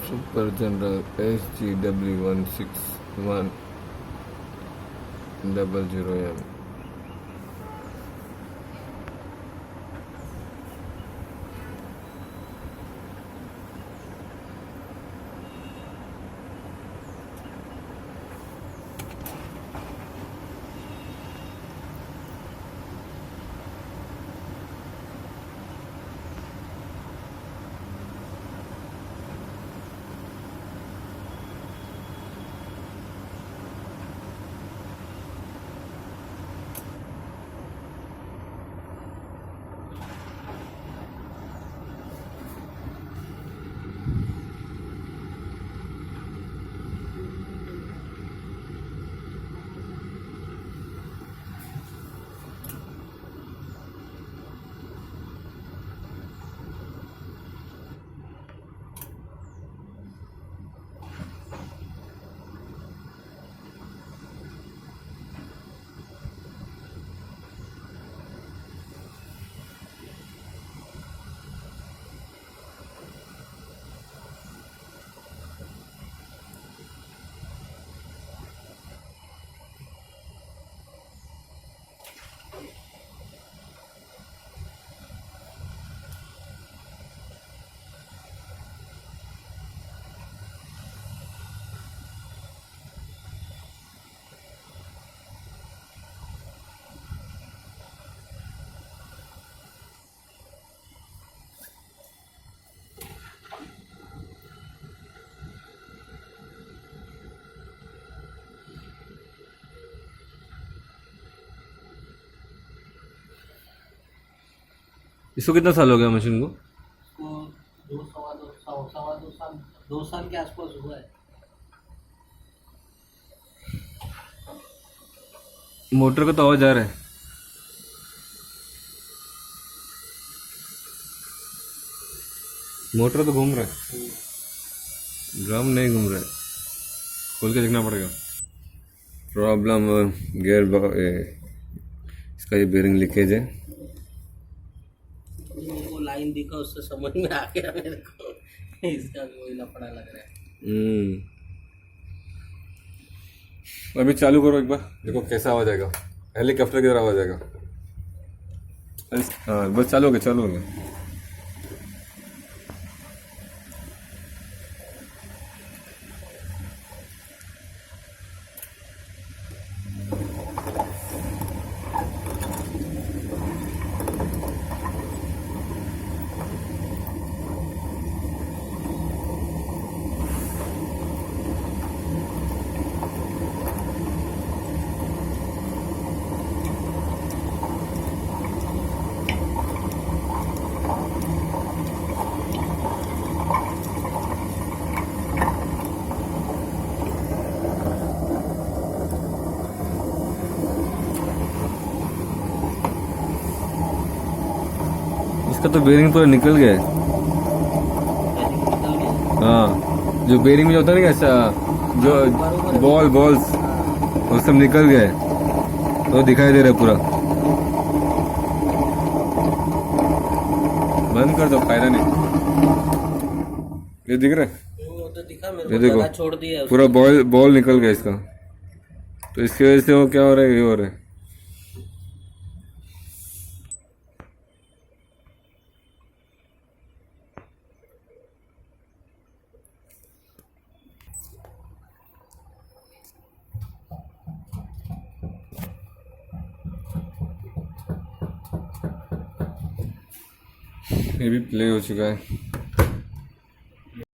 Super General SGW16100M. इसको कितना साल हो गया मशीन को? उसको दो सवा दो सवा 2 साल 2 साल के आसपास हुआ है। मोटर का तो आवाज आ रहा है। मोटर तो घूम रहा है, ड्रम नहीं घूम रहा है। खोल के देखना पड़ेगा। प्रॉब्लम इसका ये बेरिंग लीकेज है। मेरे को लाइन दिखा उससे समझ में आ गया मेरे को इसका भी वही लफड़ा लग रहा है। अभी चालू करो एक बार, देखो कैसा आवाज आएगा। हेलीकॉप्टर की तरह आवाज आएगा। हाँ बस चालू हो गया, चालू हो गया। इसका तो बेरिंग पूरा निकल गया है। हाँ, जो बेरिंग में होता है ना ऐसा, जो बॉल्स वो सब निकल गया है, तो दिखाई दे रहा है पूरा। बंद कर दो, फायदा नहीं। ये दिख रहा है, वो तो दिखा मेरे ये को, देखो जगह छोड़ दिया है पूरा बॉल निकल गया इसका। तो इसकी वजह से वो क्या हो रहा है, ये हो रहा है। ये भी प्ले हो चुका है।